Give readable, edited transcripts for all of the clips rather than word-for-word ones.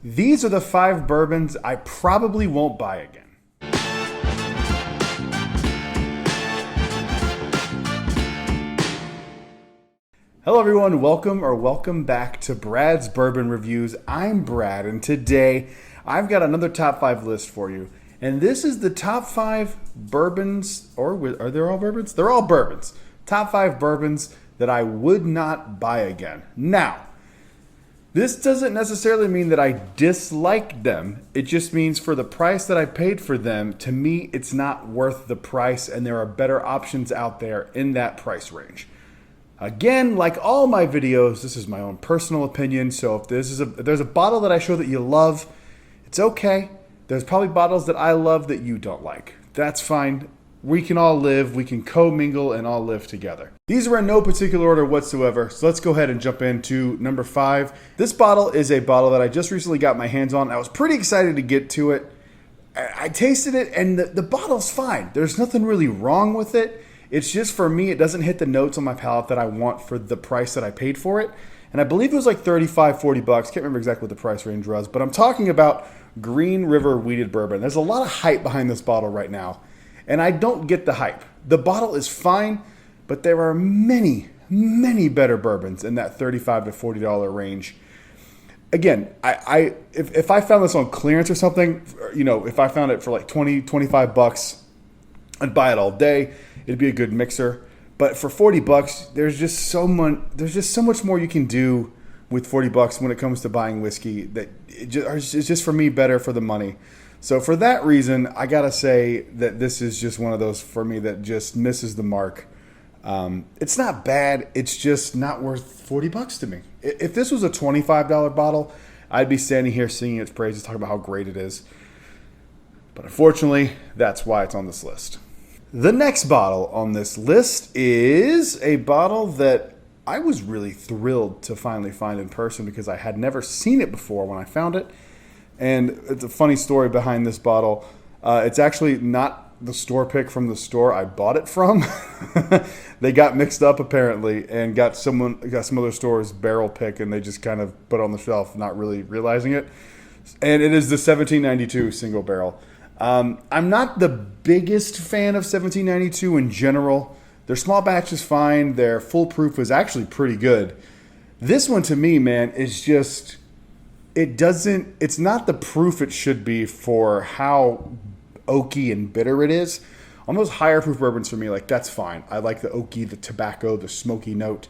These are the 5 bourbons I probably won't buy again. Hello everyone, welcome back to Brad's Bourbon Reviews. I'm Brad, and today I've got another top 5 list for you. And this is the top 5 bourbons, or are they all bourbons? They're all bourbons. Top 5 bourbons that I would not buy again. Now, this doesn't necessarily mean that I dislike them. It just means for the price that I paid for them, to me, it's not worth the price, and there are better options out there in that price range. Again, like all my videos, this is my own personal opinion, so if there's a bottle that I show that you love, it's okay. There's probably bottles that I love that you don't like. That's fine. We can all live, we can co-mingle and all live together. These are in no particular order whatsoever, so let's go ahead and jump into number 5. This bottle is a bottle that I just recently got my hands on. I was pretty excited to get to it. I tasted it, and the bottle's fine. There's nothing really wrong with it. It's just, for me, it doesn't hit the notes on my palate that I want for the price that I paid for it. And I believe it was like $35, $40. Can't remember exactly what the price range was, but I'm talking about Green River Wheated Bourbon. There's a lot of hype behind this bottle right now, and I don't get the hype. The bottle is fine, but there are many, many better bourbons in that $35 to $40 range. Again, if I found this on clearance or something, if I found it for like $20, $25, I'd buy it all day. It'd be a good mixer. But for $40, there's just so much more you can do with $40 when it comes to buying whiskey that it's just, for me, better for the money. So for that reason, I gotta say that this is just one of those for me that just misses the mark. It's not bad. It's just not worth $40 to me. If this was a $25 bottle, I'd be standing here singing its praises, talking about how great it is. But unfortunately, that's why it's on this list. The next bottle on this list is a bottle that I was really thrilled to finally find in person because I had never seen it before when I found it. And it's a funny story behind this bottle. It's actually not the store pick from the store I bought it from. They got mixed up apparently and got some other store's barrel pick, and they just kind of put it on the shelf, not really realizing it. And it is the 1792 single barrel. I'm not the biggest fan of 1792 in general. Their small batch is fine. Their full proof is actually pretty good. This one to me, man, is just, it's not the proof it should be for how oaky and bitter it is. On those higher proof bourbons for me, like, that's fine. I like the oaky, the tobacco, the smoky note.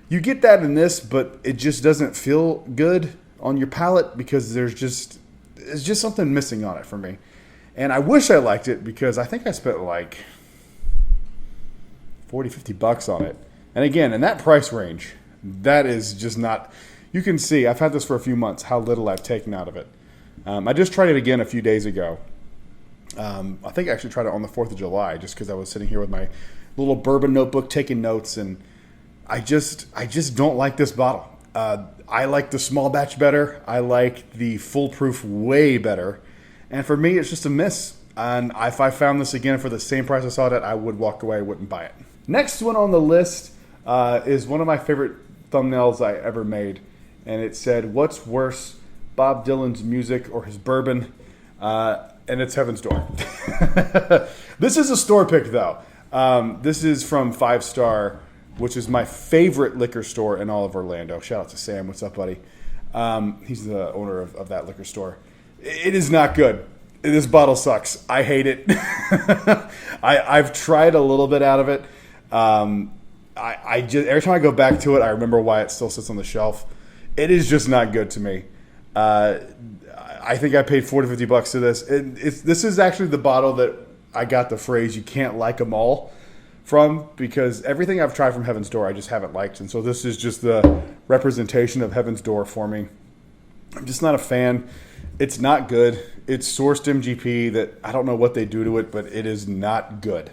You get that in this, but it just doesn't feel good on your palate because there's just something missing on it for me. And I wish I liked it because I think I spent like $40, $50 on it. And again, in that price range, that is just not... You can see, I've had this for a few months, how little I've taken out of it. I just tried it again a few days ago. I think I actually tried it on the 4th of July just because I was sitting here with my little bourbon notebook taking notes, and I just don't like this bottle. I like the small batch better. I like the full proof way better. And for me, it's just a miss. And if I found this again for the same price I saw it at, I would walk away, I wouldn't buy it. Next one on the list is one of my favorite thumbnails I ever made. And it said, "What's worse, Bob Dylan's music or his bourbon?" And it's Heaven's Door. This is a store pick, though. This is from 5 Star, which is my favorite liquor store in all of Orlando. Shout out to Sam. What's up, buddy? He's the owner of that liquor store. It is not good. This bottle sucks. I hate it. I've tried a little bit out of it. I just, every time I go back to it, I remember why it still sits on the shelf. It is just not good to me. I think I paid $40, $50 to this. This is actually the bottle that I got the phrase "you can't like them all" from, because everything I've tried from Heaven's Door I just haven't liked. And so this is just the representation of Heaven's Door for me. I'm just not a fan. It's not good. It's sourced MGP that I don't know what they do to it, but it is not good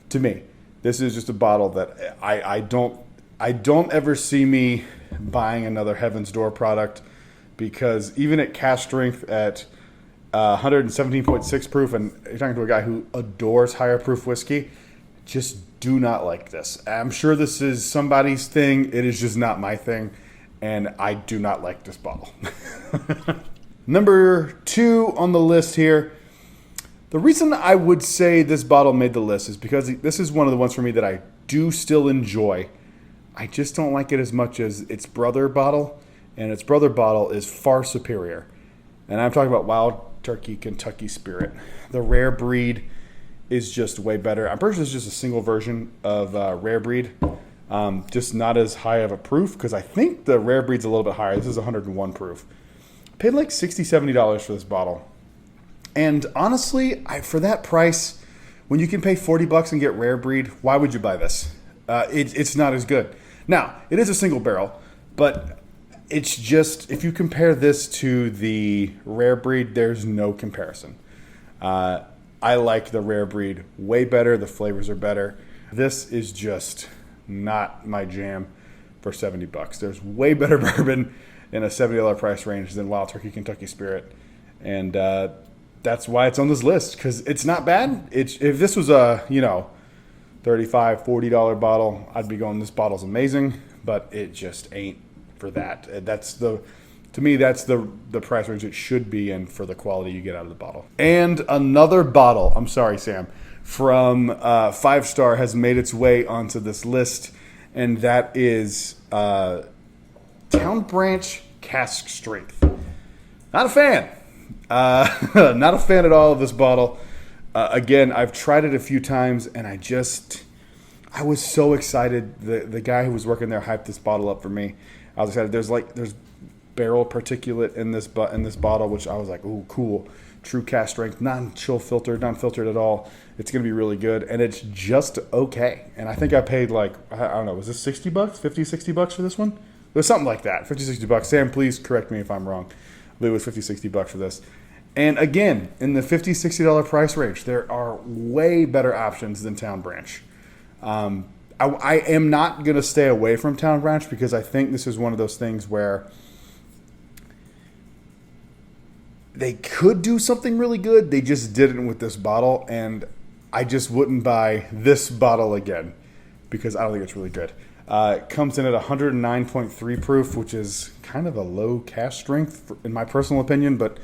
to me. This is just a bottle that I don't ever see me buying another Heaven's Door product, because even at cask strength at 117.6 proof, and you're talking to a guy who adores higher proof whiskey, just do not like this. I'm sure this is somebody's thing. It is just not my thing, and I do not like this bottle. Number 2 on the list here. The reason I would say this bottle made the list is because this is one of the ones for me that I do still enjoy. I just don't like it as much as its brother bottle, and its brother bottle is far superior. And I'm talking about Wild Turkey Kentucky Spirit. The rare breed is just way better. I'm pretty sure it's just a single version of rare breed, just not as high of a proof, because I think the rare breed's a little bit higher. This is 101 proof. I paid like $60, $70 for this bottle. And honestly, for that price, when you can pay $40 and get rare breed, why would you buy this? It's not as good. Now, it is a single barrel, but it's just, if you compare this to the rare breed, there's no comparison. I like the rare breed way better. The flavors are better. This is just not my jam for $70. There's way better bourbon in a $70 price range than Wild Turkey Kentucky Spirit. And that's why it's on this list, because it's not bad. If this was a, $35, $40 bottle, I'd be going, this bottle's amazing, but it just ain't for that. To me, that's the price range it should be in for the quality you get out of the bottle. And another bottle, I'm sorry, Sam, from 5 Star has made its way onto this list, and that is Town Branch Cask Strength. Not a fan. Not a fan at all of this bottle. Again, I've tried it a few times, and I was so excited. The guy who was working there hyped this bottle up for me. I was excited. There's barrel particulate in this bottle, which I was like, ooh, cool. True cask strength, non-chill filtered, non-filtered at all. It's going to be really good, and it's just okay. And I think I paid I don't know, was this $60, $50, $60 for this one? It was something like that, $50, $60. Sam, please correct me if I'm wrong. I believe it was $50, $60 for this. And again, in the $50, $60 price range, there are way better options than Town Branch. I am not going to stay away from Town Branch, because I think this is one of those things where they could do something really good. They just didn't with this bottle, and I just wouldn't buy this bottle again because I don't think it's really good. It comes in at 109.3 proof, which is kind of a low cask strength in my personal opinion, but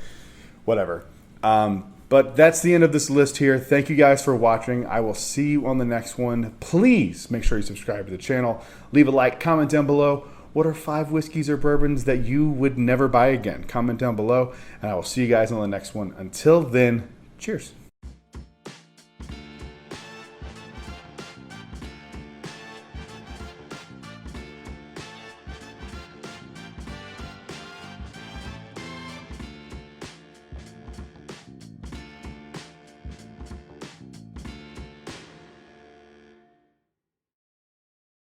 whatever. But that's the end of this list here. Thank you guys for watching. I will see you on the next one. Please make sure you subscribe to the channel. Leave a like, comment down below. What are 5 whiskeys or bourbons that you would never buy again? Comment down below, and I will see you guys on the next one. Until then, cheers.